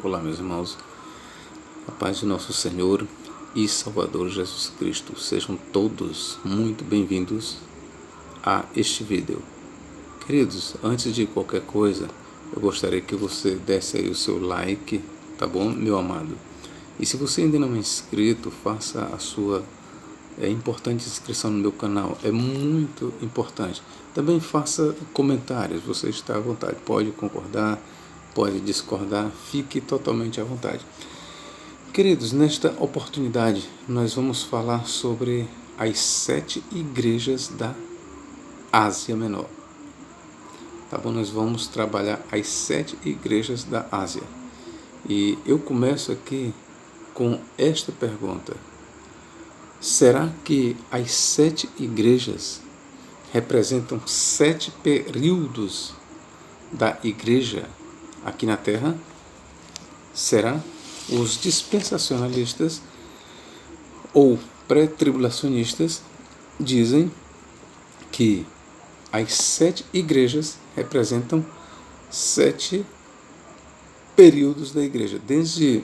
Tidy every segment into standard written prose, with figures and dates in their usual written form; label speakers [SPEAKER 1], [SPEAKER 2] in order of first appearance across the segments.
[SPEAKER 1] Olá, meus irmãos, a paz de nosso Senhor e Salvador Jesus Cristo. Sejam todos muito bem-vindos a este vídeo. Queridos, antes de qualquer coisa, eu gostaria que você desse aí o seu like, tá bom, meu amado? E se você ainda não é inscrito, faça a sua importante inscrição no meu canal, é muito importante. Também faça comentários, você está à vontade, pode concordar, pode discordar, fique totalmente à vontade. Queridos, nesta oportunidade nós vamos falar sobre as 7 igrejas da Ásia Menor. Tá bom? Nós vamos trabalhar as 7 igrejas da Ásia. E eu começo aqui com esta pergunta: será que as 7 igrejas representam 7 períodos da igreja aqui na Terra? Será? Os dispensacionalistas ou pré-tribulacionistas dizem que as 7 igrejas representam 7 períodos da igreja, desde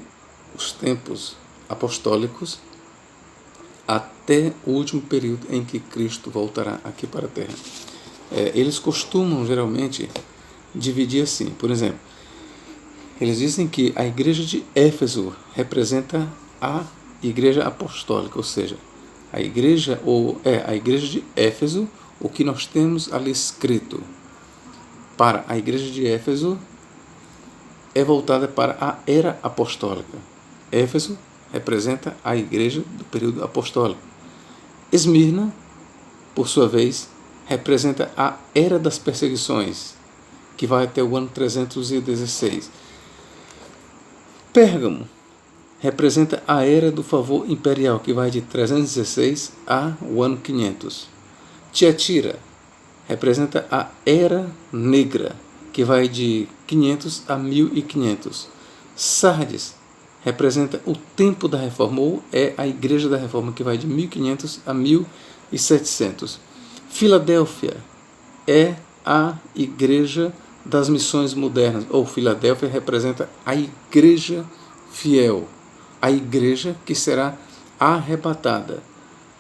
[SPEAKER 1] os tempos apostólicos até o último período em que Cristo voltará aqui para a Terra. Eles costumam geralmente dividir assim, por exemplo, eles dizem que a igreja de Éfeso representa a igreja apostólica, ou seja, a igreja de Éfeso, o que nós temos ali escrito para a igreja de Éfeso é voltada para a era apostólica. Éfeso representa a igreja do período apostólico. Esmirna, por sua vez, representa a era das perseguições, que vai até o ano 316. Pérgamo representa a era do favor imperial, que vai de 316 ao ano 500. Tiatira representa a era negra, que vai de 500 a 1500. Sardes representa o tempo da reforma, ou é a igreja da reforma, que vai de 1500 a 1700. Filadélfia é a igreja das missões modernas, ou Filadélfia representa a igreja fiel, a igreja que será arrebatada.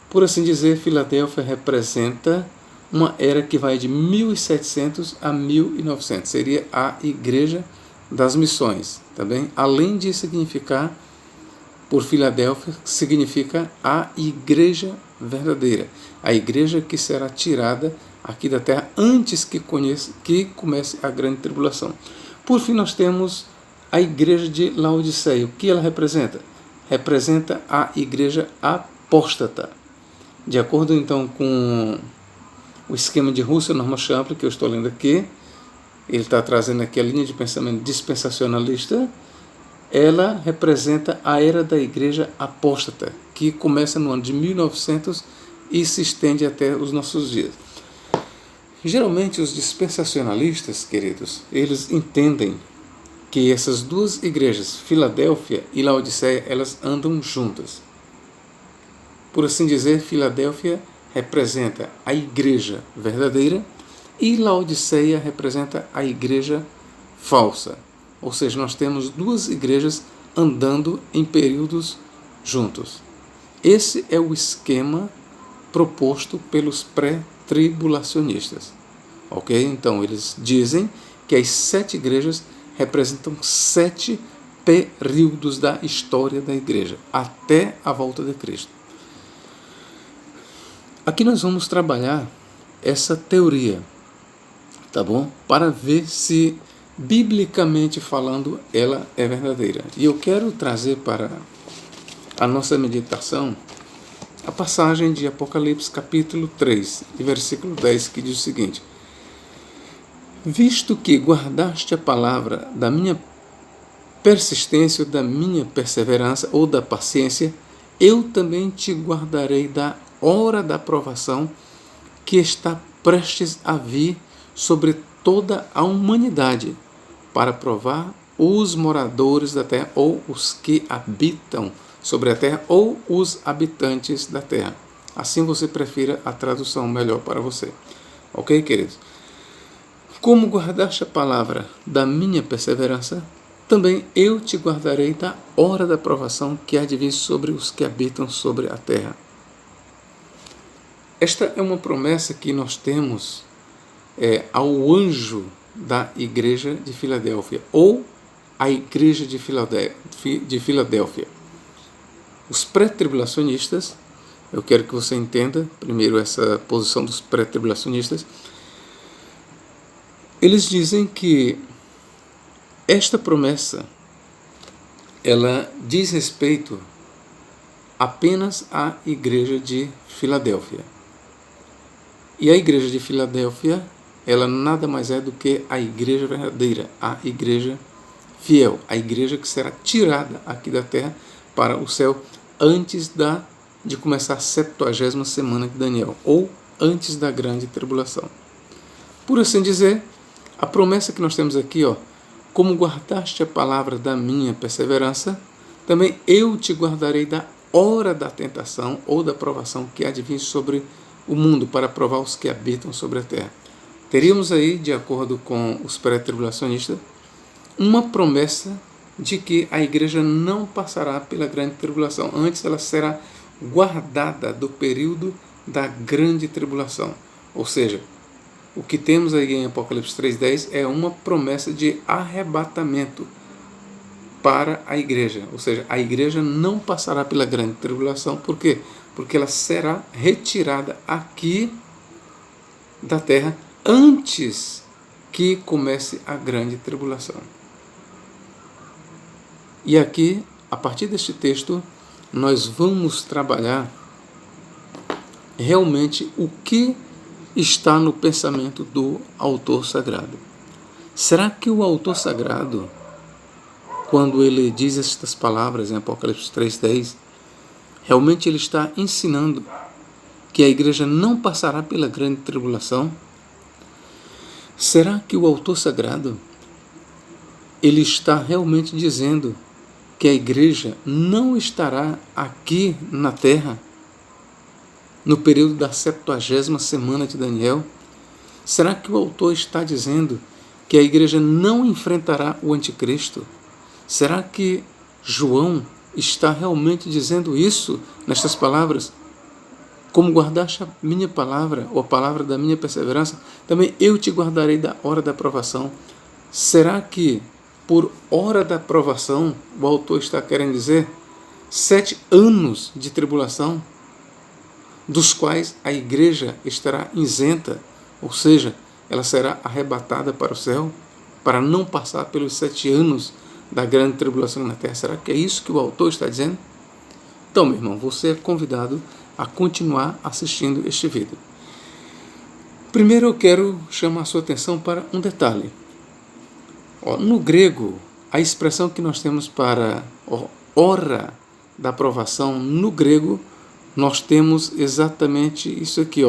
[SPEAKER 1] Por assim dizer, Filadélfia representa uma era que vai de 1700 a 1900, seria a igreja das missões, tá bem? Além de significar, por Filadélfia, significa a igreja verdadeira, a igreja que será tirada aqui da terra antes que comece a grande tribulação. Por fim, nós temos a igreja de Laodiceia. O que ela representa? Representa a igreja apóstata. De acordo, então, com o esquema de Russell Norman Champlin, que eu estou lendo aqui, ele está trazendo aqui a linha de pensamento dispensacionalista, ela representa a era da igreja apóstata, que começa no ano de 1900 e se estende até os nossos dias. Geralmente os dispensacionalistas, queridos, eles entendem que essas duas igrejas, Filadélfia e Laodiceia, elas andam juntas. Por assim dizer, Filadélfia representa a igreja verdadeira e Laodiceia representa a igreja falsa. Ou seja, nós temos duas igrejas andando em períodos juntos. Esse é o esquema proposto pelos pré-tribulacionistas. Ok? Então, eles dizem que as 7 igrejas representam 7 períodos da história da igreja, até a volta de Cristo. Aqui nós vamos trabalhar essa teoria, tá bom? Para ver se, biblicamente falando, ela é verdadeira. E eu quero trazer para a nossa meditação a passagem de Apocalipse capítulo 3, versículo 10, que diz o seguinte: visto que guardaste a palavra da minha persistência, da minha perseverança ou da paciência, eu também te guardarei da hora da provação que está prestes a vir sobre toda a humanidade, para provar os moradores da terra, ou os que habitam sobre a terra, ou os habitantes da terra. Assim você prefira a tradução melhor para você. Ok, queridos? Como guardaste a palavra da minha perseverança, também eu te guardarei da hora da provação que há de vir sobre os que habitam sobre a terra. Esta é uma promessa que nós temos ao anjo da igreja de Filadélfia, ou a igreja de Filadélfia. Os pré-tribulacionistas, eu quero que você entenda primeiro essa posição dos pré-tribulacionistas, eles dizem que esta promessa, ela diz respeito apenas à igreja de Filadélfia. E a igreja de Filadélfia, ela nada mais é do que a igreja verdadeira, a igreja fiel, a igreja que será tirada aqui da terra para o céu antes de começar a 70ª semana de Daniel, ou antes da grande tribulação. Por assim dizer, a promessa que nós temos aqui, como guardaste a palavra da minha perseverança, também eu te guardarei da hora da tentação ou da provação que há de vir sobre o mundo para provar os que habitam sobre a terra. Teríamos aí, de acordo com os pré-tribulacionistas, uma promessa de que a igreja não passará pela grande tribulação. Antes ela será guardada do período da grande tribulação. Ou seja, o que temos aí em Apocalipse 3:10 é uma promessa de arrebatamento para a igreja. Ou seja, a igreja não passará pela grande tribulação. Por quê? Porque ela será retirada aqui da terra antes que comece a grande tribulação. E aqui, a partir deste texto, nós vamos trabalhar realmente o que está no pensamento do autor sagrado. Será que o autor sagrado, quando ele diz estas palavras em Apocalipse 3:10, realmente ele está ensinando que a igreja não passará pela grande tribulação? Será que o autor sagrado, ele está realmente dizendo que a igreja não estará aqui na terra no período da 70ª semana de Daniel? Será que o autor está dizendo que a igreja não enfrentará o anticristo? Será que João está realmente dizendo isso nestas palavras? Como guardaste a minha palavra, ou a palavra da minha perseverança, também eu te guardarei da hora da provação. Será que por hora da provação o autor está querendo dizer 7 anos de tribulação, dos quais a igreja estará isenta, ou seja, ela será arrebatada para o céu, para não passar pelos 7 anos da grande tribulação na terra? Será que é isso que o autor está dizendo? Então, meu irmão, você é convidado a continuar assistindo este vídeo. Primeiro eu quero chamar a sua atenção para um detalhe. No grego, a expressão que nós temos para hora da provação, no grego, nós temos exatamente isso aqui,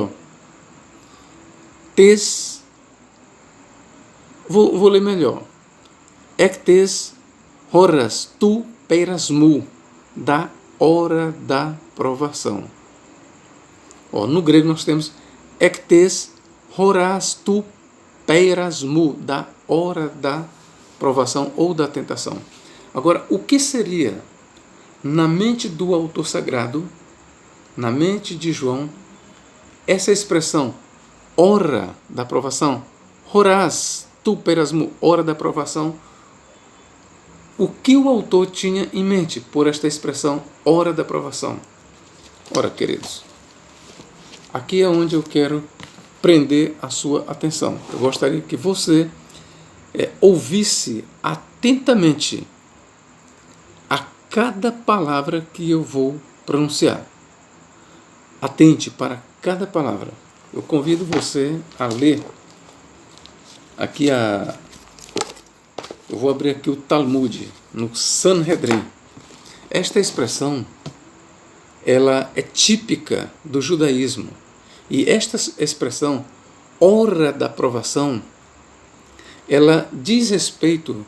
[SPEAKER 1] Tes, vou ler melhor. Ectes horas tu peirasmu, da hora da provação. No grego nós temos ectes horas tu peirasmu, da hora da provação ou da tentação. Agora, o que seria, na mente do autor sagrado, na mente de João, essa expressão, hora da provação, horas tu perasmu, hora da provação? O que o autor tinha em mente por esta expressão, hora da provação? Ora, queridos, aqui é onde eu quero prender a sua atenção. Eu gostaria que você ouvisse atentamente a cada palavra que eu vou pronunciar. Atente para cada palavra. Eu convido você a ler aqui eu vou abrir aqui o Talmud, no Sanhedrin. Esta expressão, ela é típica do judaísmo. E esta expressão, hora da provação, ela diz respeito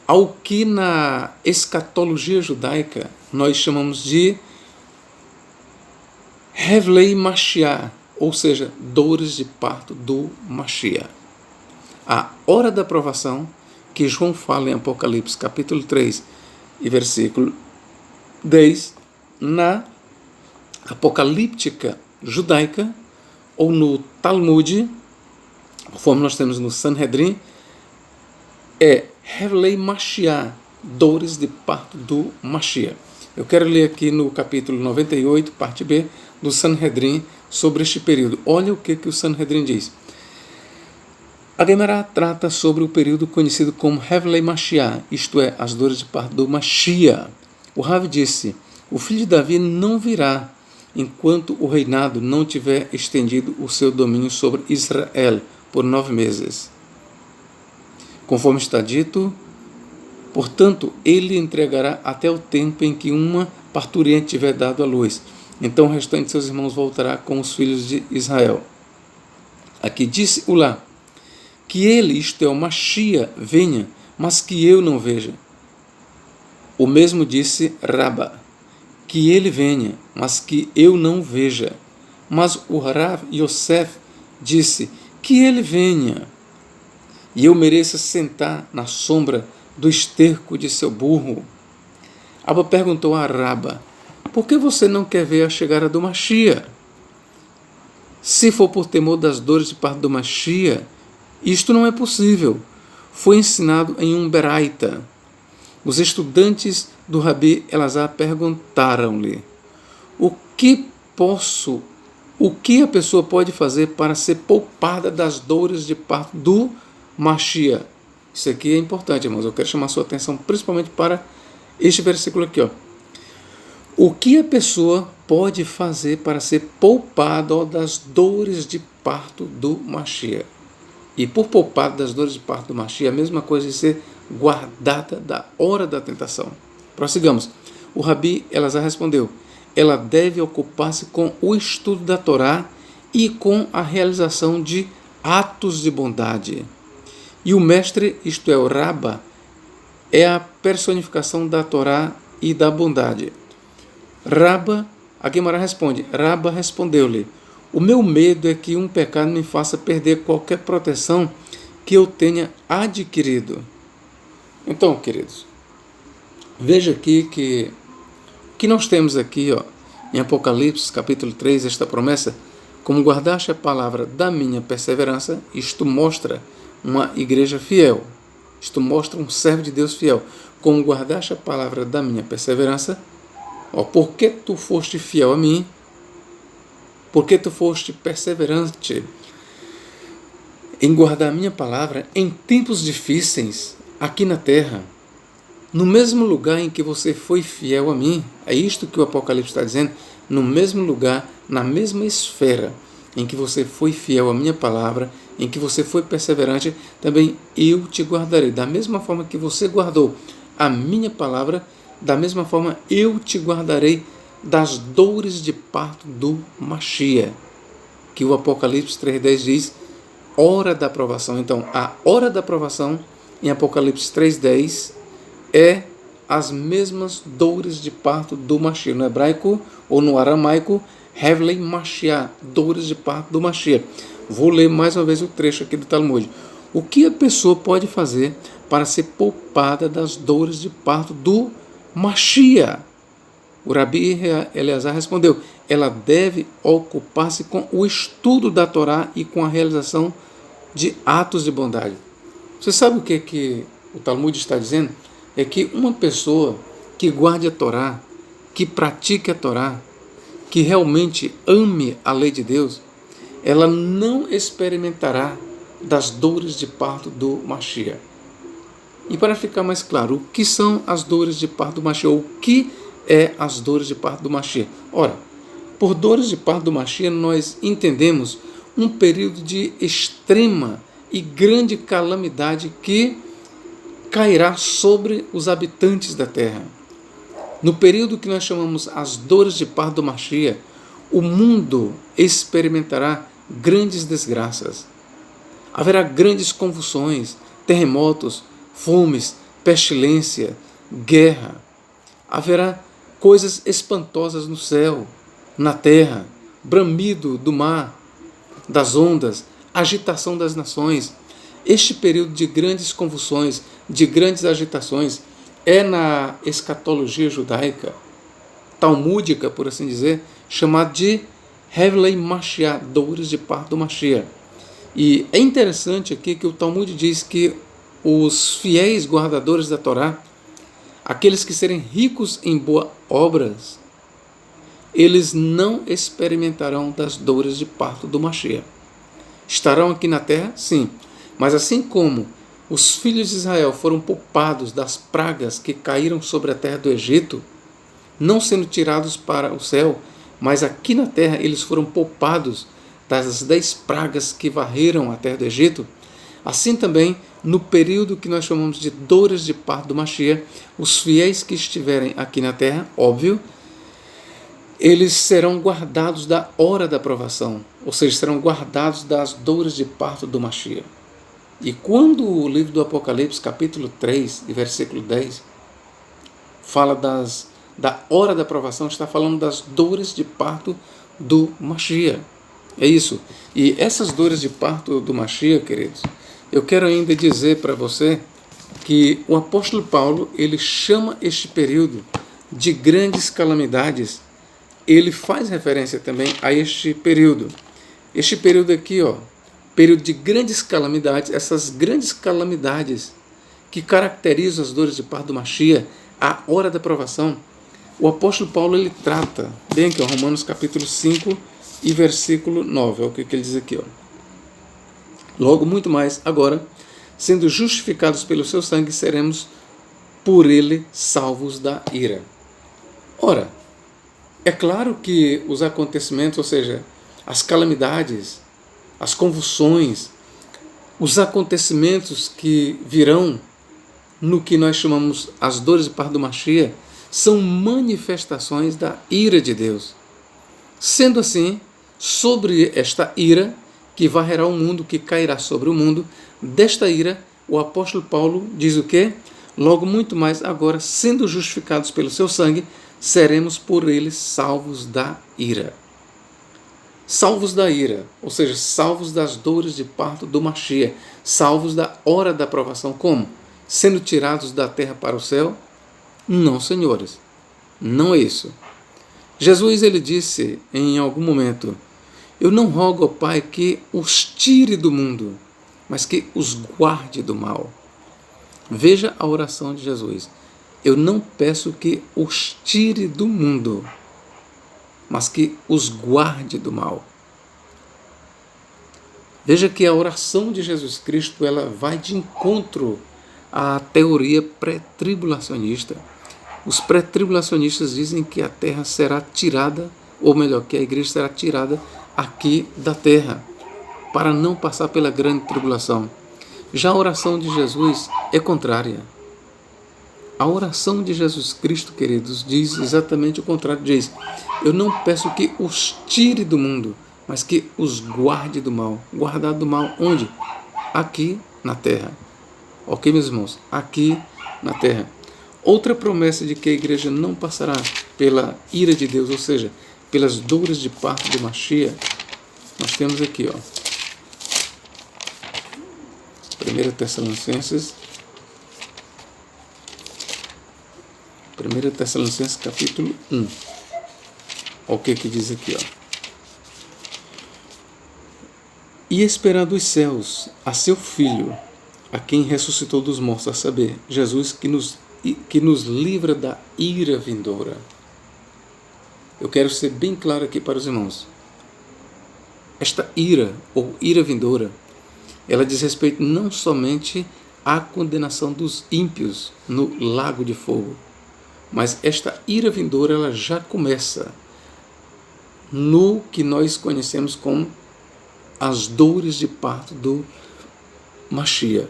[SPEAKER 1] ao que na escatologia judaica nós chamamos de Hevlei Mashiach, ou seja, dores de parto do Mashiach. A hora da provação que João fala em Apocalipse capítulo 3 e versículo 10, na apocalíptica judaica ou no Talmud, conforme nós temos no Sanhedrin, é Hevlei Mashiach, dores de parto do Mashiach. Eu quero ler aqui no capítulo 98, parte B, do Sanhedrin, sobre este período. Olha o que o Sanhedrin diz. A Gemara trata sobre o período conhecido como Hevlei Mashiach, isto é, as dores de parto do Mashiach. O Rav disse, o filho de Davi não virá enquanto o reinado não tiver estendido o seu domínio sobre Israel por 9 meses. Conforme está dito, portanto, ele entregará até o tempo em que uma parturiente tiver dado à luz. Então o restante de seus irmãos voltará com os filhos de Israel. Aqui disse Ulá, que ele, isto é, o Mashiach, venha, mas que eu não veja. O mesmo disse Rabba, que ele venha, mas que eu não veja. Mas o Rav Yosef disse, que ele venha, e eu mereça sentar na sombra do esterco de seu burro. Abba perguntou a Rabba, por que você não quer ver a chegada do Mashiach? Se for por temor das dores de parto do Mashiach, isto não é possível. Foi ensinado em um Beraita. Os estudantes do Rabi Elazar perguntaram-lhe, o que a pessoa pode fazer para ser poupada das dores de parto do Mashiach? Isso aqui é importante, irmãos. Eu quero chamar a sua atenção principalmente para este versículo aqui. O que a pessoa pode fazer para ser poupada das dores de parto do Mashiach? E por poupada das dores de parto do Mashiach, a mesma coisa de ser guardada da hora da tentação. Prossigamos. O Rabi Elazar respondeu, ela deve ocupar-se com o estudo da Torá e com a realização de atos de bondade. E o mestre, isto é, o Rabba, é a personificação da Torá e da bondade. Rabba, a Gemara responde, Rabba respondeu-lhe, o meu medo é que um pecado me faça perder qualquer proteção que eu tenha adquirido. Então, queridos, veja aqui que nós temos aqui, em Apocalipse, capítulo 3, esta promessa, como guardaste a palavra da minha perseverança, isto mostra uma igreja fiel, isto mostra um servo de Deus fiel. Como guardaste a palavra da minha perseverança, porque tu foste fiel a mim, porque tu foste perseverante em guardar a minha palavra em tempos difíceis aqui na terra, no mesmo lugar em que você foi fiel a mim, é isto que o Apocalipse está dizendo, no mesmo lugar, na mesma esfera em que você foi fiel à minha palavra, em que você foi perseverante, também eu te guardarei. Da mesma forma que você guardou a minha palavra, da mesma forma eu te guardarei das dores de parto do Mashiach, que o Apocalipse 3.10 diz, hora da aprovação. Então, a hora da aprovação, em Apocalipse 3.10, é as mesmas dores de parto do Mashiach. No hebraico ou no aramaico, Hevlei Mashiach, dores de parto do Mashiach. Vou ler mais uma vez o trecho aqui do Talmud. O que a pessoa pode fazer para ser poupada das dores de parto do Mashiach? O Rabi Eleazar respondeu, ela deve ocupar-se com o estudo da Torá e com a realização de atos de bondade. Você sabe o que o Talmud está dizendo? É que uma pessoa que guarde a Torá, que pratique a Torá, que realmente ame a lei de Deus, ela não experimentará das dores de parto do Mashiach. E para ficar mais claro, o que são as dores de parto do Mashiach? O que é as dores de parto do Mashiach? Ora, por dores de parto do Mashiach nós entendemos um período de extrema e grande calamidade que cairá sobre os habitantes da terra. No período que nós chamamos as dores de parto do Mashiach, o mundo experimentará grandes desgraças. Haverá grandes convulsões, terremotos, fomes, pestilência, guerra. Haverá coisas espantosas no céu, na terra, bramido do mar, das ondas, agitação das nações. Este período de grandes convulsões, de grandes agitações, é na escatologia judaica, talmúdica, por assim dizer, chamado de Hevlei Mashiach, dores de parto do Mashiach. E é interessante aqui que o Talmud diz que os fiéis guardadores da Torá, aqueles que serem ricos em boas obras, eles não experimentarão das dores de parto do Mashiach. Estarão aqui na terra? Sim. Mas assim como os filhos de Israel foram poupados das pragas que caíram sobre a terra do Egito, não sendo tirados para o céu, mas aqui na terra eles foram poupados das 10 pragas que varreram a terra do Egito, assim também, no período que nós chamamos de dores de parto do Mashiach, os fiéis que estiverem aqui na terra, óbvio, eles serão guardados da hora da provação, ou seja, serão guardados das dores de parto do Mashiach. E quando o livro do Apocalipse, capítulo 3, versículo 10, fala da hora da provação, está falando das dores de parto do Mashiach. É isso. E essas dores de parto do Mashiach, queridos, eu quero ainda dizer para você que o apóstolo Paulo, ele chama este período de grandes calamidades. Ele faz referência também a este período. Este período aqui, período de grandes calamidades, essas grandes calamidades que caracterizam as dores de parto do Mashiach, a hora da provação, o apóstolo Paulo ele trata, bem aqui, Romanos capítulo 5 e versículo 9, é o que ele diz aqui. Logo, muito mais, agora, sendo justificados pelo seu sangue, seremos por ele salvos da ira. Ora, é claro que os acontecimentos, ou seja, as calamidades, as convulsões, os acontecimentos que virão no que nós chamamos as dores de parto do Mashiach, são manifestações da ira de Deus. Sendo assim, sobre esta ira que varrerá o mundo, que cairá sobre o mundo, desta ira, o apóstolo Paulo diz o quê? Logo, muito mais, agora, sendo justificados pelo seu sangue, seremos por ele salvos da ira. Salvos da ira, ou seja, salvos das dores de parto do Mashiach, salvos da hora da provação. Como? Sendo tirados da terra para o céu? Não, senhores, não é isso. Jesus ele disse em algum momento: eu não rogo ao Pai que os tire do mundo, mas que os guarde do mal. Veja a oração de Jesus. Eu não peço que os tire do mundo, mas que os guarde do mal. Veja que a oração de Jesus Cristo ela vai de encontro à teoria pré-tribulacionista. Os pré-tribulacionistas dizem que a terra será tirada, ou melhor, que a igreja será tirada aqui da terra, para não passar pela grande tribulação. Já a oração de Jesus é contrária. A oração de Jesus Cristo, queridos, diz exatamente o contrário. Diz: eu não peço que os tire do mundo, mas que os guarde do mal. Guardar do mal onde? Aqui na terra. Ok, meus irmãos? Aqui na terra. Outra promessa de que a igreja não passará pela ira de Deus, ou seja, pelas dores de parto do Mashiach, nós temos aqui, 1 Tessalonicenses capítulo 1. Olha o que diz aqui, E esperando os céus a seu Filho, a quem ressuscitou dos mortos, a saber, Jesus, que nos livra da ira vindoura. Eu quero ser bem claro aqui para os irmãos. Esta ira, ou ira vindoura, ela diz respeito não somente à condenação dos ímpios no lago de fogo, mas esta ira vindoura ela já começa no que nós conhecemos como as dores de parto do Mashiach.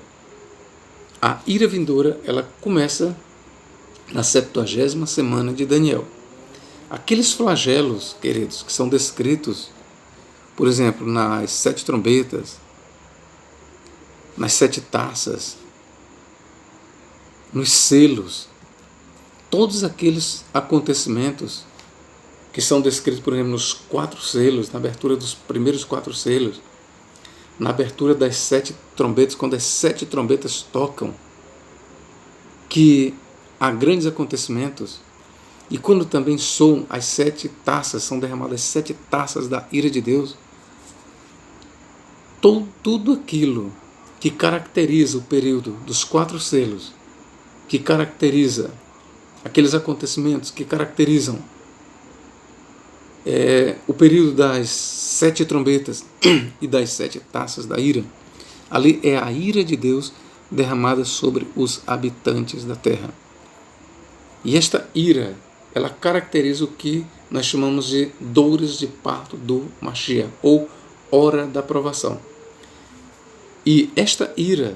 [SPEAKER 1] A ira vindoura ela começa na 70ª semana de Daniel. Aqueles flagelos, queridos, que são descritos, por exemplo, nas 7 trombetas, nas 7 taças, nos selos, todos aqueles acontecimentos que são descritos, por exemplo, nos 4 selos, na abertura dos primeiros 4 selos, na abertura das 7 trombetas, quando as 7 trombetas tocam, que há grandes acontecimentos, e quando também soam as 7 taças, são derramadas as 7 taças da ira de Deus, tudo aquilo que caracteriza o período dos 4 selos, que caracteriza aqueles acontecimentos que caracterizam o período das 7 trombetas e das 7 taças da ira, ali é a ira de Deus derramada sobre os habitantes da terra. E esta ira, ela caracteriza o que nós chamamos de dores de parto do Mashiach, ou hora da provação. E esta ira,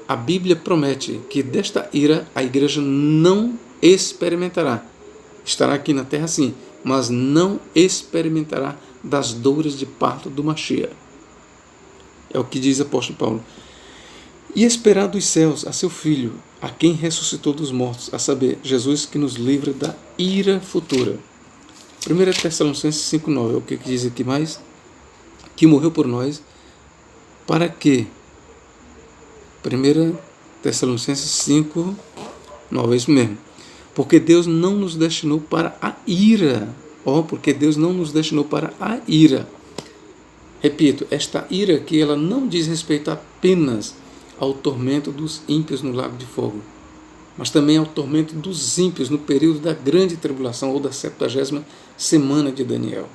[SPEAKER 1] a Bíblia promete que desta ira a igreja não experimentará. Estará aqui na terra sim, mas não experimentará das dores de parto do Mashiach. É o que diz o apóstolo Paulo. E esperar dos céus a seu Filho, a quem ressuscitou dos mortos, a saber, Jesus que nos livra da ira futura. 1 Tessalonicenses 5,9 é o que diz aqui mais? Que morreu por nós, para que? 1 Tessalonicenses 5,9, é isso mesmo. Porque Deus não nos destinou para a ira. Porque Deus não nos destinou para a ira. Repito, esta ira aqui, ela não diz respeito apenas ao tormento dos ímpios no lago de fogo, mas também ao tormento dos ímpios no período da grande tribulação ou da 70ª semana de Daniel.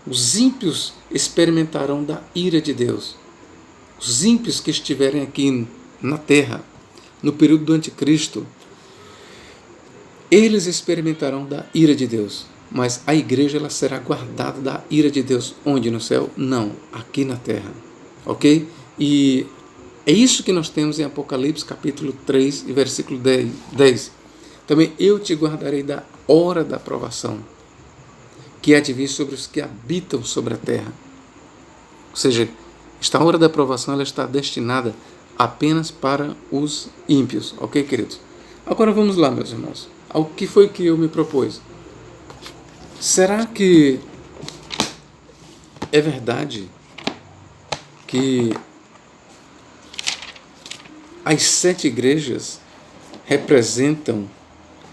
[SPEAKER 1] Os ímpios experimentarão da ira de Deus. Os ímpios que estiverem aqui na terra, no período do anticristo, eles experimentarão da ira de Deus. Mas a igreja, ela será guardada da ira de Deus. Onde? No céu? Não, aqui na terra. Ok? E é isso que nós temos em Apocalipse capítulo 3 e versículo 10. Também eu te guardarei da hora da provação, que há de vir sobre os que habitam sobre a terra. Ou seja, esta hora da provação, ela está destinada apenas para os ímpios. Ok, queridos? Agora vamos lá, meus irmãos. Ao que foi que eu me propus? Será que é verdade que as 7 igrejas representam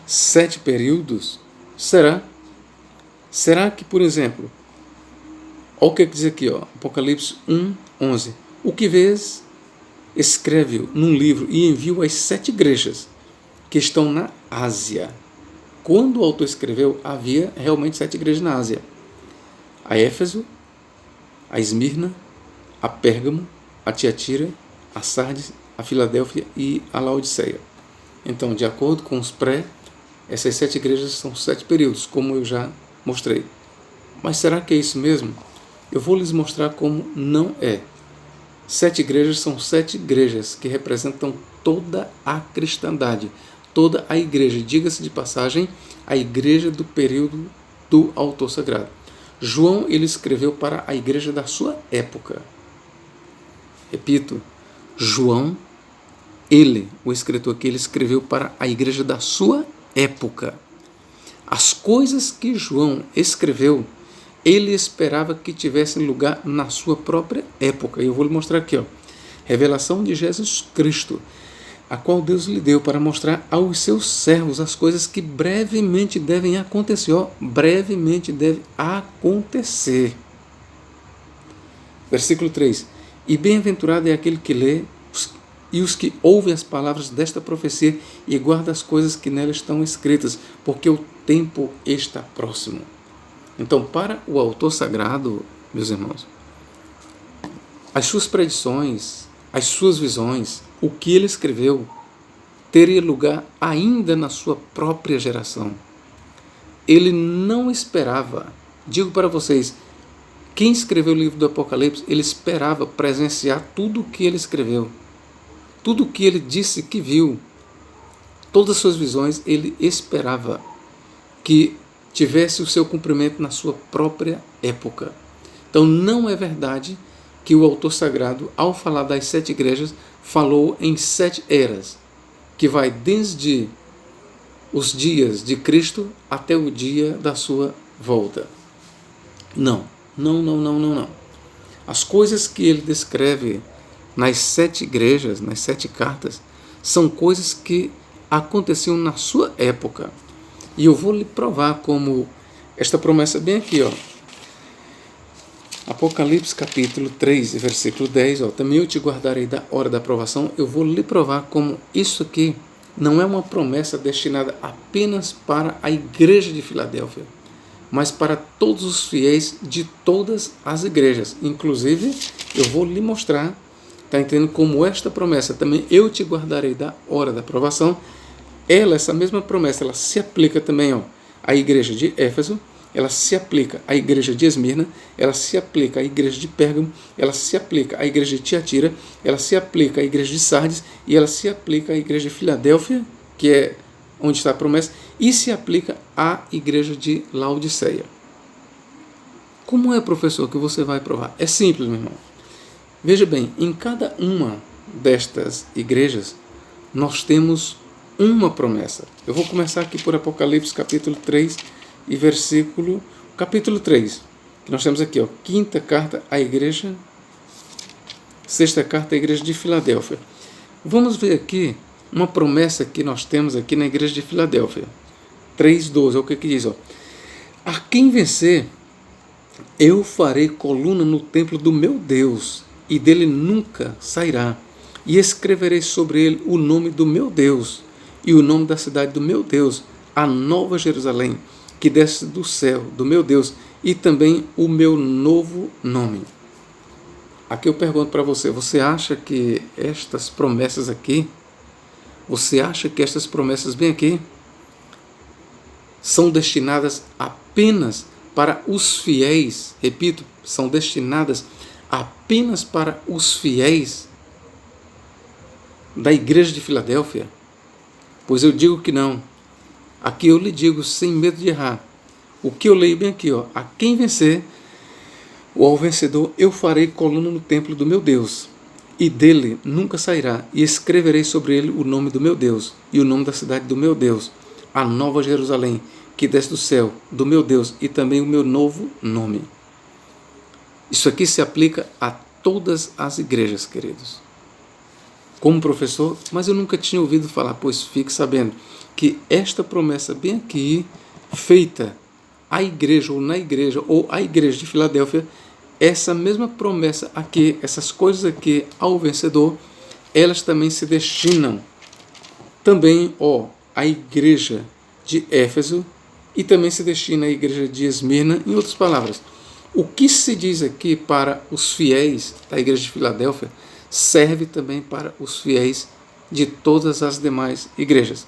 [SPEAKER 1] 7 períodos? Será? Será que, por exemplo, olha o que diz aqui, Apocalipse 1:11. O que vês, escreve-o num livro e envia-o às 7 igrejas que estão na Ásia. Quando o autor escreveu, havia realmente 7 igrejas na Ásia. A Éfeso, a Esmirna, a Pérgamo, a Tiatira, a Sardes, a Filadélfia e a Laodiceia. Então, de acordo com os essas 7 igrejas são 7 períodos, como eu já mostrei. Mas será que é isso mesmo? Eu vou lhes mostrar como não é. 7 igrejas são 7 igrejas que representam toda a cristandade, toda a igreja, diga-se de passagem, a igreja do período do autor sagrado. João, ele escreveu para a igreja da sua época. Repito, João, o escritor aqui, ele escreveu para a igreja da sua época. As coisas que João escreveu, ele esperava que tivessem lugar na sua própria época. E eu vou lhe mostrar aqui, revelação de Jesus Cristo, a qual Deus lhe deu para mostrar aos seus servos as coisas que brevemente devem acontecer. Brevemente deve acontecer. Versículo 3. E bem-aventurado é aquele que lê e os que ouvem as palavras desta profecia e guardam as coisas que nela estão escritas, porque o tempo está próximo. Então, para o autor sagrado, meus irmãos, as suas predições, as suas visões, o que ele escreveu, teria lugar ainda na sua própria geração. Ele não esperava, digo para vocês, quem escreveu o livro do Apocalipse, ele esperava presenciar tudo o que ele escreveu, tudo o que ele disse que viu, todas as suas visões, ele esperava que tivesse o seu cumprimento na sua própria época. Então não é verdade que o autor sagrado, ao falar das 7 igrejas, falou em 7 eras, que vai desde os dias de Cristo até o dia da sua volta. Não. As coisas que ele descreve nas 7 igrejas, nas 7 cartas, são coisas que aconteciam na sua época. E eu vou lhe provar como esta promessa bem aqui, ó. Apocalipse capítulo 3, versículo 10, ó, também eu te guardarei da hora da aprovação. Eu vou lhe provar como isso aqui não é uma promessa destinada apenas para a igreja de Filadélfia, mas para todos os fiéis de todas as igrejas. Inclusive, eu vou lhe mostrar, está entendendo, como esta promessa, também eu te guardarei da hora da aprovação, essa mesma promessa, ela se aplica também, ó, à igreja de Éfeso, ela se aplica à igreja de Esmirna, ela se aplica à igreja de Pérgamo, ela se aplica à igreja de Tiatira, ela se aplica à igreja de Sardes e ela se aplica à igreja de Filadélfia, que é onde está a promessa, e se aplica à igreja de Laodiceia. Como é, professor, que você vai provar? É simples, meu irmão. Veja bem, em cada uma destas igrejas, nós temos uma promessa. Eu vou começar aqui por Apocalipse capítulo 3 e capítulo 3, que nós temos aqui, ó, 5ª carta à igreja, 6ª carta à igreja de Filadélfia. Vamos ver aqui uma promessa que nós temos aqui na igreja de Filadélfia. 3:12, é o que diz, ó. A quem vencer, eu farei coluna no templo do meu Deus, e dele nunca sairá, e escreverei sobre ele o nome do meu Deus, e o nome da cidade do meu Deus, a Nova Jerusalém, que desce do céu, do meu Deus, e também o meu novo nome. Aqui eu pergunto para você, você acha que estas promessas aqui, bem aqui, são destinadas apenas para os fiéis? Repito, são destinadas apenas para os fiéis da igreja de Filadélfia? Pois eu digo que não. Aqui eu lhe digo sem medo de errar. O que eu leio bem aqui, ó, a quem vencer, ou ao vencedor, eu farei coluna no templo do meu Deus, e dele nunca sairá, e escreverei sobre ele o nome do meu Deus, e o nome da cidade do meu Deus, a Nova Jerusalém, que desce do céu, do meu Deus, e também o meu novo nome. Isso aqui se aplica a todas as igrejas, queridos. Como professor, mas eu nunca tinha ouvido falar, pois fique sabendo que esta promessa bem aqui, feita à igreja ou na igreja ou à igreja de Filadélfia, essa mesma promessa aqui, essas coisas aqui ao vencedor, elas também se destinam também, ó, à igreja de Éfeso e também se destina à igreja de Esmirna. Em outras palavras, o que se diz aqui para os fiéis da igreja de Filadélfia serve também para os fiéis de todas as demais igrejas.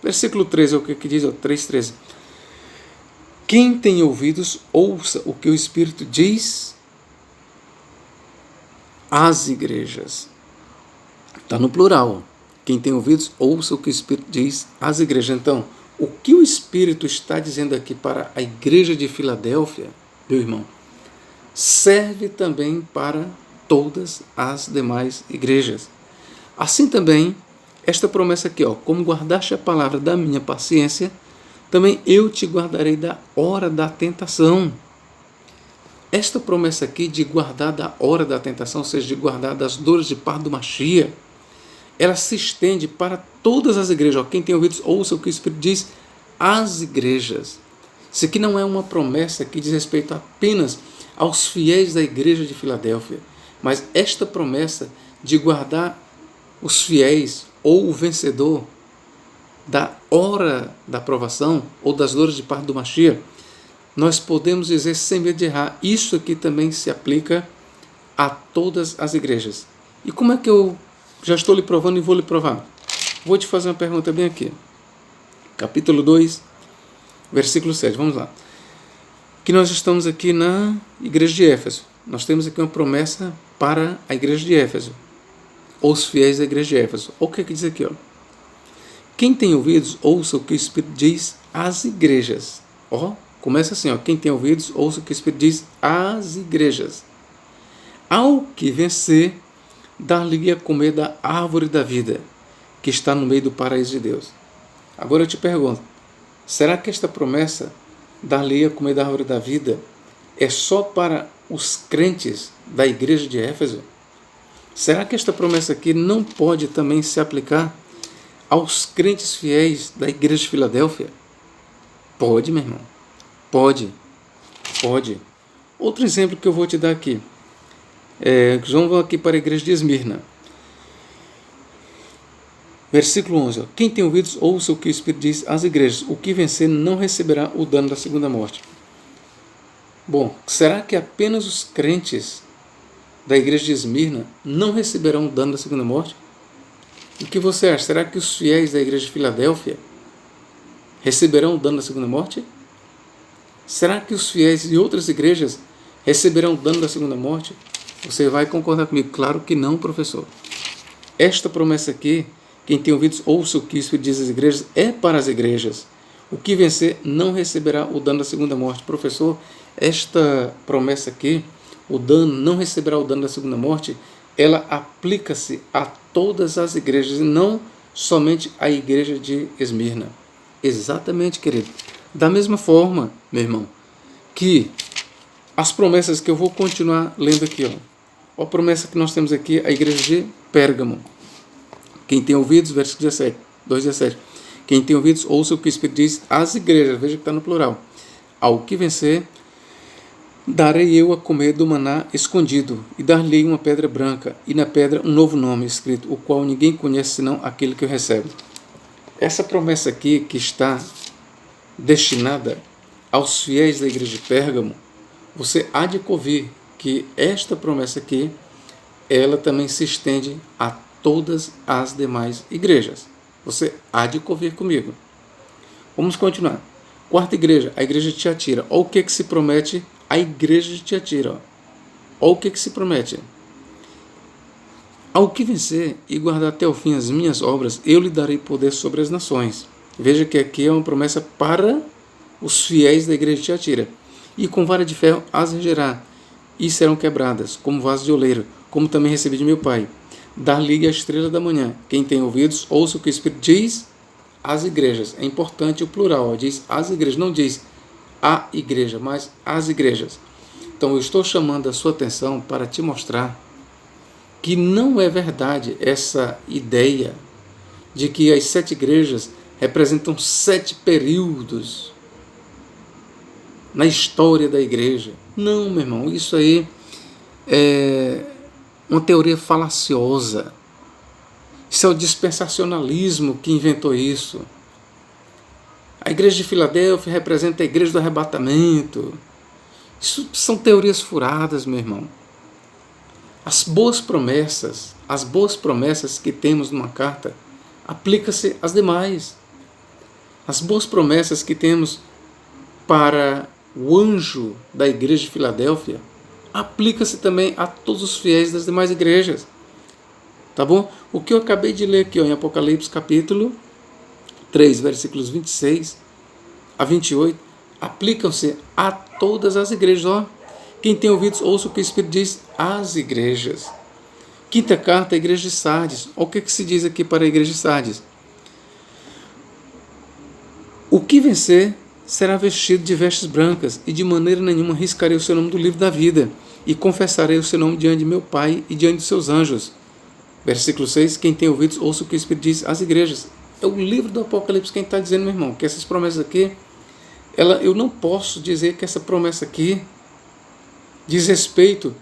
[SPEAKER 1] Versículo 13 é o que diz, 3:13. Quem tem ouvidos, ouça o que o Espírito diz às igrejas. Está no plural. Quem tem ouvidos, ouça o que o Espírito diz às igrejas. Então, o que o Espírito está dizendo aqui para a igreja de Filadélfia, meu irmão, serve também para todas as demais igrejas. Assim também, esta promessa aqui, ó, como guardaste a palavra da minha paciência, também eu te guardarei da hora da tentação. Esta promessa aqui de guardar da hora da tentação, ou seja, de guardar das dores de parto do Machia, ela se estende para todas as igrejas. Ó, quem tem ouvidos, ouça o que o Espírito diz às igrejas. Isso aqui não é uma promessa que diz respeito apenas aos fiéis da igreja de Filadélfia, mas esta promessa de guardar os fiéis ou o vencedor da hora da provação ou das dores de parto do Machia, nós podemos dizer sem medo de errar, isso aqui também se aplica a todas as igrejas. E como é que eu já estou lhe provando e vou lhe provar? Vou te fazer uma pergunta bem aqui. Capítulo 2, versículo 7, vamos lá. Que nós estamos aqui na igreja de Éfeso. Nós temos aqui uma promessa para a igreja de Éfeso, os fiéis da igreja de Éfeso. O que diz aqui, ó? Quem tem ouvidos, ouça o que o Espírito diz às igrejas. Ó, começa assim, ó. Quem tem ouvidos, ouça o que o Espírito diz às igrejas. Ao que vencer, dar-lhe a comer da árvore da vida, que está no meio do paraíso de Deus. Agora eu te pergunto, será que esta promessa, dar-lhe a comer da árvore da vida, é só para os crentes da igreja de Éfeso? Será que esta promessa aqui não pode também se aplicar aos crentes fiéis da igreja de Filadélfia? Pode, meu irmão. Pode. Outro exemplo que eu vou te dar aqui. Vamos aqui para a igreja de Esmirna. Versículo 11. Quem tem ouvidos, ouça o que o Espírito diz às igrejas. O que vencer não receberá o dano da segunda morte. Bom, será que apenas os crentes da igreja de Esmirna não receberão o dano da segunda morte? O que você acha? Será que os fiéis da igreja de Filadélfia receberão o dano da segunda morte? Será que os fiéis de outras igrejas receberão o dano da segunda morte? Você vai concordar comigo? Claro que não, professor. Esta promessa aqui, quem tem ouvidos, ouça o que o Espírito diz às igrejas, é para as igrejas. O que vencer não receberá o dano da segunda morte. Professor, esta promessa aqui, o dano, não receberá o dano da segunda morte, ela aplica-se a todas as igrejas e não somente à igreja de Esmirna. Exatamente, querido. Da mesma forma, meu irmão, que as promessas que eu vou continuar lendo aqui, ó. A promessa que nós temos aqui, a igreja de Pérgamo. Quem tem ouvidos, versículo 2:17. Quem tem ouvidos, ouça o que o Espírito diz às igrejas. Veja que está no plural. Ao que vencer, darei eu a comer do maná escondido, e dar-lhe uma pedra branca, e na pedra um novo nome escrito, o qual ninguém conhece senão aquele que o recebe. Essa promessa aqui, que está destinada aos fiéis da igreja de Pérgamo, você há de ouvir que esta promessa aqui, ela também se estende a todas as demais igrejas. Você há de ouvir comigo. Vamos continuar. Quarta igreja, a igreja de Tiatira. Olha o que se promete à igreja de Tiatira. Olha o que se promete. Ao que vencer e guardar até o fim as minhas obras, eu lhe darei poder sobre as nações. Veja que aqui é uma promessa para os fiéis da igreja de Tiatira. E com vara de ferro as regerá, e serão quebradas, como vaso de oleiro, como também recebi de meu Pai. Dar-lhe a estrela da manhã. Quem tem ouvidos, ouça o que o Espírito diz às igrejas. É importante o plural, diz às igrejas, não diz a igreja, mas as igrejas. Então eu estou chamando a sua atenção para te mostrar que não é verdade essa ideia de que as 7 igrejas representam 7 períodos na história da igreja. Não, meu irmão, isso aí é uma teoria falaciosa. Isso é o dispensacionalismo que inventou isso. A igreja de Filadélfia representa a igreja do arrebatamento. Isso são teorias furadas, meu irmão. As boas promessas que temos numa carta, aplica-se às demais. As boas promessas que temos para o anjo da igreja de Filadélfia, aplica-se também a todos os fiéis das demais igrejas. Tá bom? O que eu acabei de ler aqui, em Apocalipse capítulo 3, versículos 26 a 28, aplicam-se a todas as igrejas. Ó, quem tem ouvidos, ouça o que o Espírito diz às igrejas. Quinta carta, a igreja de Sardes. Olha o que se diz aqui para a igreja de Sardes. O que vencer será vestido de vestes brancas, e de maneira nenhuma riscarei o seu nome do livro da vida, e confessarei o seu nome diante de meu Pai e diante de seus anjos. Versículo 6, quem tem ouvidos, ouça o que o Espírito diz às igrejas. É o livro do Apocalipse quem está dizendo, meu irmão, que essas promessas aqui, eu não posso dizer que essa promessa aqui diz respeito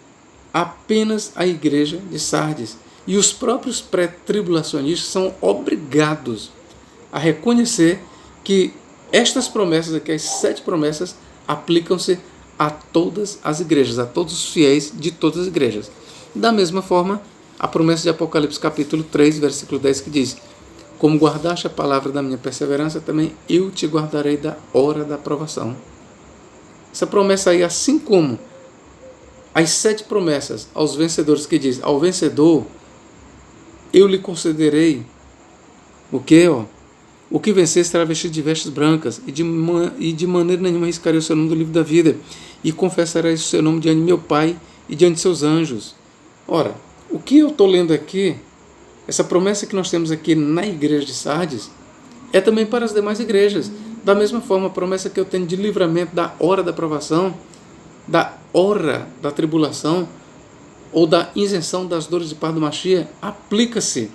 [SPEAKER 1] apenas à igreja de Sardes. E os próprios pré-tribulacionistas são obrigados a reconhecer que estas promessas aqui, as 7 promessas, aplicam-se a todas as igrejas, a todos os fiéis de todas as igrejas. Da mesma forma, a promessa de Apocalipse capítulo 3, versículo 10, que diz: como guardaste a palavra da minha perseverança, também eu te guardarei da hora da aprovação. Essa promessa aí, assim como as 7 promessas aos vencedores, que diz: ao vencedor eu lhe concederei o quê? O que vencer será vestido de vestes brancas, e de maneira nenhuma riscarei o seu nome do livro da vida, e confessarei o seu nome diante de meu Pai e diante de seus anjos. Ora, o que eu estou lendo aqui, essa promessa que nós temos aqui na igreja de Sardes, é também para as demais igrejas. Da mesma forma, a promessa que eu tenho de livramento da hora da aprovação, da hora da tribulação, ou da isenção das dores de parto do Mashiach, aplica-se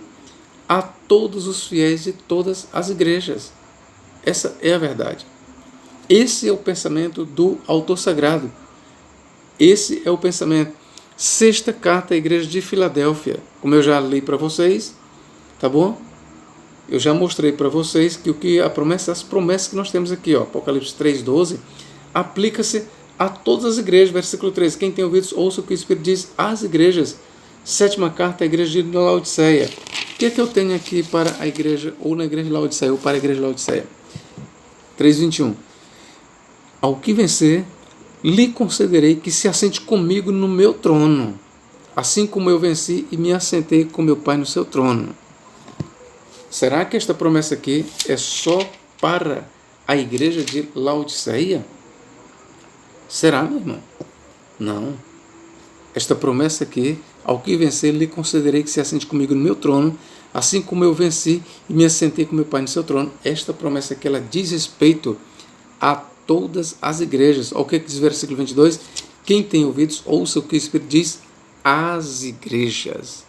[SPEAKER 1] a todos os fiéis de todas as igrejas. Essa é a verdade. Esse é o pensamento do autor sagrado. Esse é o pensamento. Sexta carta à igreja de Filadélfia. Como eu já li para vocês, tá bom? Eu já mostrei para vocês que as promessas que nós temos aqui, ó, Apocalipse 3,12, aplica-se a todas as igrejas. Versículo 13. Quem tem ouvidos, ouça o que o Espírito diz às igrejas. Sétima carta à igreja de Laodiceia. O que é que eu tenho aqui para a igreja, ou na igreja de Laodiceia, ou para a igreja de Laodiceia? 3,21. Ao que vencer, lhe concederei que se assente comigo no meu trono, assim como eu venci e me assentei com meu Pai no seu trono. Será que esta promessa aqui é só para a igreja de Laodiceia? Será, meu irmão? Não. Esta promessa aqui, ao que vencer, lhe concederei que se assente comigo no meu trono, assim como eu venci e me assentei com meu Pai no seu trono. Esta promessa aqui, ela diz respeito a todas as igrejas. Olha o que diz o versículo 22. Quem tem ouvidos, ouça o que o Espírito diz às igrejas.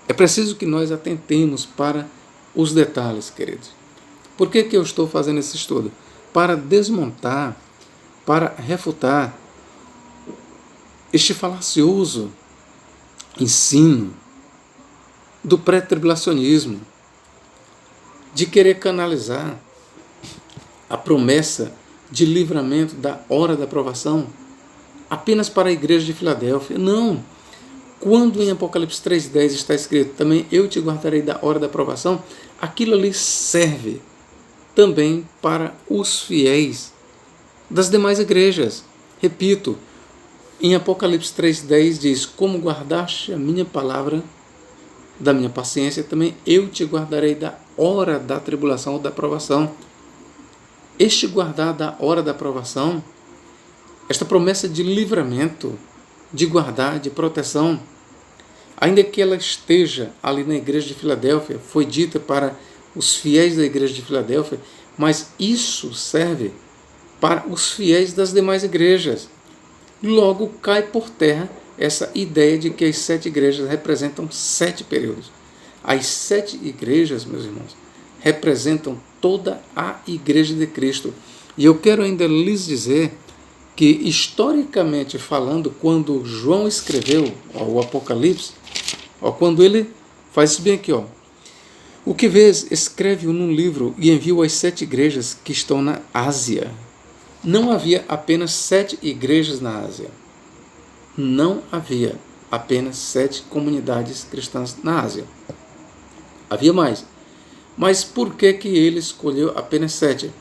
[SPEAKER 1] É preciso que nós atentemos para os detalhes, queridos. Por que eu estou fazendo esse estudo? Para desmontar, para refutar este falacioso ensino do pré-tribulacionismo, de querer canalizar a promessa de livramento da hora da aprovação apenas para a igreja de Filadélfia. Não! Quando em Apocalipse 3,10 está escrito, também eu te guardarei da hora da aprovação, aquilo ali serve também para os fiéis das demais igrejas. Repito, em Apocalipse 3,10 diz, como guardaste a minha palavra da minha paciência, também eu te guardarei da hora da tribulação ou da aprovação. Este guardar da hora da aprovação, esta promessa de livramento, de guardar, de proteção, ainda que ela esteja ali na igreja de Filadélfia, foi dita para os fiéis da igreja de Filadélfia, mas isso serve para os fiéis das demais igrejas. Logo cai por terra essa ideia de que as 7 igrejas representam 7 períodos. As 7 igrejas, meus irmãos, representam toda a igreja de Cristo. E eu quero ainda lhes dizer que, historicamente falando, quando João escreveu o Apocalipse, quando ele faz isso bem aqui, o que vês, escreve-o num livro e envia-o às 7 igrejas que estão na Ásia. Não havia apenas 7 igrejas na Ásia. Não havia apenas 7 comunidades cristãs na Ásia. Havia mais. Mas por que ele escolheu apenas 7?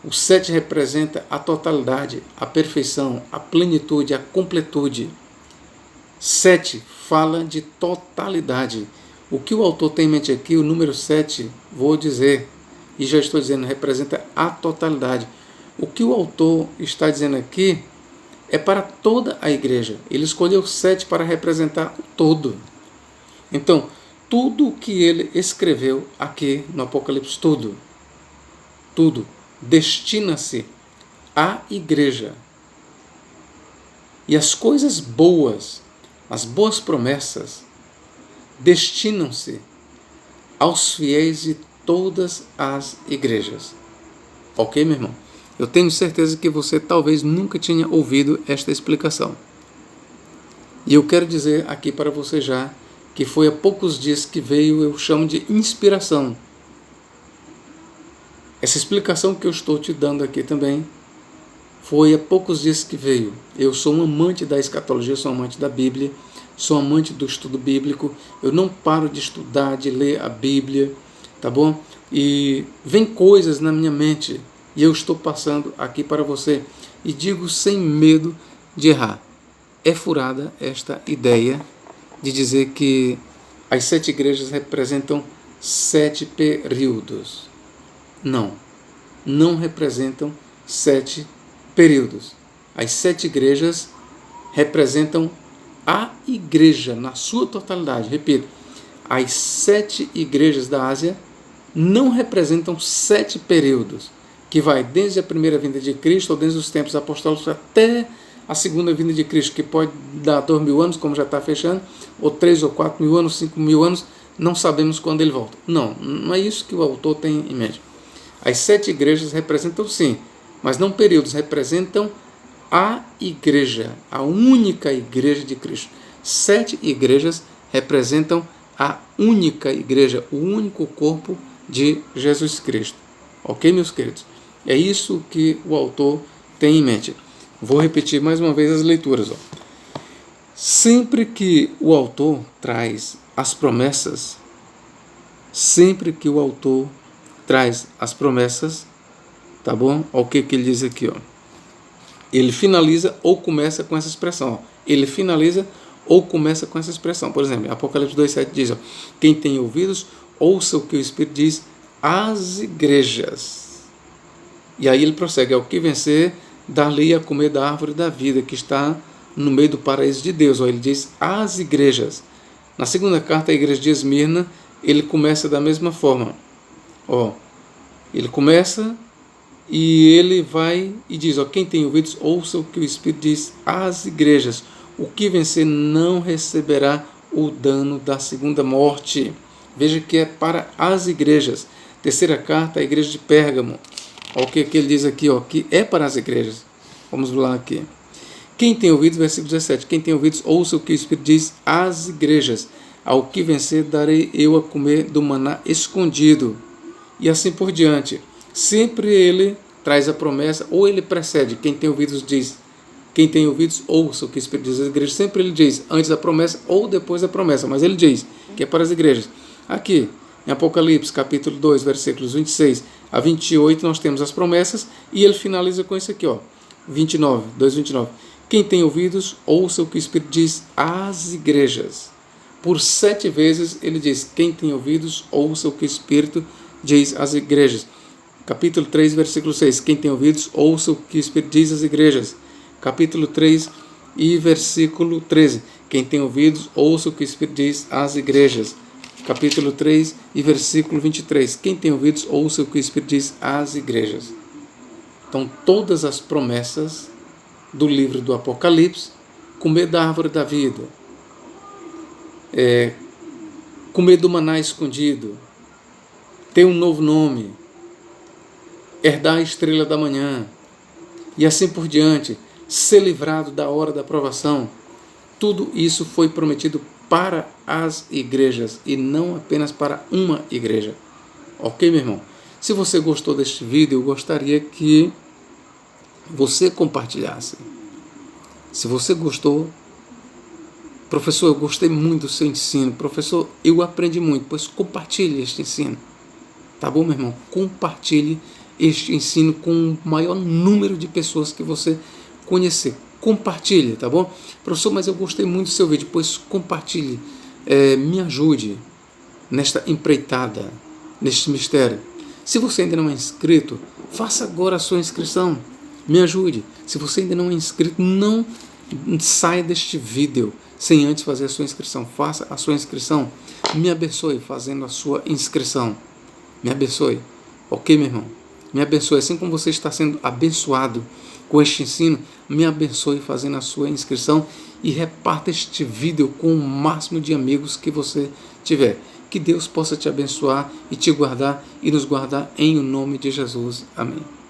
[SPEAKER 1] O 7 representa a totalidade, a perfeição, a plenitude, a completude. 7 fala de totalidade. O que o autor tem em mente aqui, o número 7, vou dizer, e já estou dizendo, representa a totalidade. O que o autor está dizendo aqui é para toda a igreja. Ele escolheu 7 para representar o todo. Então, tudo o que ele escreveu aqui no Apocalipse, tudo, destina-se à igreja. E as coisas boas, as boas promessas, destinam-se aos fiéis de todas as igrejas. Ok, meu irmão? Eu tenho certeza que você talvez nunca tinha ouvido esta explicação. E eu quero dizer aqui para você já que foi há poucos dias que veio, eu chamo de inspiração. Essa explicação que eu estou te dando aqui também foi há poucos dias que veio. Eu sou um amante da escatologia, sou um amante da Bíblia, sou um amante do estudo bíblico. Eu não paro de estudar, de ler a Bíblia, tá bom? E vem coisas na minha mente e eu estou passando aqui para você. E digo sem medo de errar. É furada esta ideia de dizer que as 7 igrejas representam 7 períodos. Não representam 7 períodos. As 7 igrejas representam a igreja na sua totalidade. Repito, as 7 igrejas da Ásia não representam 7 períodos, que vai desde a primeira vinda de Cristo, ou desde os tempos apostólicos, até a segunda vinda de Cristo, que pode dar 2.000 anos, como já está fechando, ou 3 ou 4.000 anos, 5.000 anos, não sabemos quando ele volta. Não é isso que o autor tem em mente. As 7 igrejas representam sim, mas não períodos, representam a igreja, a única igreja de Cristo. 7 igrejas representam a única igreja, o único corpo de Jesus Cristo. Ok, meus queridos? É isso que o autor tem em mente. Vou repetir mais uma vez as leituras. Sempre que o autor traz as promessas, tá bom? Olha o que ele diz aqui, ó. Ele finaliza ou começa com essa expressão. Ele finaliza ou começa com essa expressão. Por exemplo, Apocalipse 2,7 diz, ó, quem tem ouvidos, ouça o que o Espírito diz às igrejas. E aí ele prossegue, ao que vencer, dar-lhe a comer da árvore da vida, que está no meio do paraíso de Deus. Ó, ele diz às igrejas. Na segunda carta à igreja de Esmirna, ele começa da mesma forma. Ó, ele começa e ele vai e diz, ó, quem tem ouvidos, ouça o que o Espírito diz às igrejas. O que vencer não receberá o dano da segunda morte. Veja que é para as igrejas. Terceira carta à igreja de Pérgamo. Olha o que ele diz aqui, ó, que é para as igrejas. Vamos lá aqui. Quem tem ouvidos, versículo 17, quem tem ouvidos, ouça o que o Espírito diz às igrejas. Ao que vencer, darei eu a comer do maná escondido. E assim por diante. Sempre ele traz a promessa, ou ele precede. Quem tem ouvidos diz, quem tem ouvidos, ouça o que o Espírito diz às igrejas. Sempre ele diz, antes da promessa ou depois da promessa. Mas ele diz que é para as igrejas. Aqui, em Apocalipse, capítulo 2, versículos 26 a 28, nós temos as promessas. E ele finaliza com isso aqui, ó, 2:29. Quem tem ouvidos, ouça o que o Espírito diz às igrejas. Por 7 vezes ele diz, quem tem ouvidos, ouça o que o Espírito diz às igrejas. Capítulo 3, versículo 6. Quem tem ouvidos, ouça o que o Espírito diz às igrejas. Capítulo 3 e versículo 13. Quem tem ouvidos, ouça o que o Espírito diz às igrejas. Capítulo 3 e versículo 23. Quem tem ouvidos, ouça o que o Espírito diz às igrejas. Então, todas as promessas do livro do Apocalipse, comer da árvore da vida, comer do maná escondido, ter um novo nome, herdar a estrela da manhã, e assim por diante, ser livrado da hora da provação, tudo isso foi prometido para as igrejas e não apenas para uma igreja. Ok, meu irmão? Se você gostou deste vídeo, eu gostaria que você compartilhasse. Se você gostou, professor, eu gostei muito do seu ensino, professor, eu aprendi muito, pois compartilhe este ensino. Tá bom, meu irmão? Compartilhe este ensino com o maior número de pessoas que você conhecer. Compartilhe, tá bom? Professor, mas eu gostei muito do seu vídeo, pois compartilhe, me ajude nesta empreitada, neste mistério. Se você ainda não é inscrito, faça agora a sua inscrição. Me ajude. Se você ainda não é inscrito, não saia deste vídeo sem antes fazer a sua inscrição. Faça a sua inscrição. Me abençoe fazendo a sua inscrição. Me abençoe. Ok, meu irmão? Me abençoe. Assim como você está sendo abençoado com este ensino, me abençoe fazendo a sua inscrição e reparta este vídeo com o máximo de amigos que você tiver. Que Deus possa te abençoar e te guardar e nos guardar em o nome de Jesus. Amém.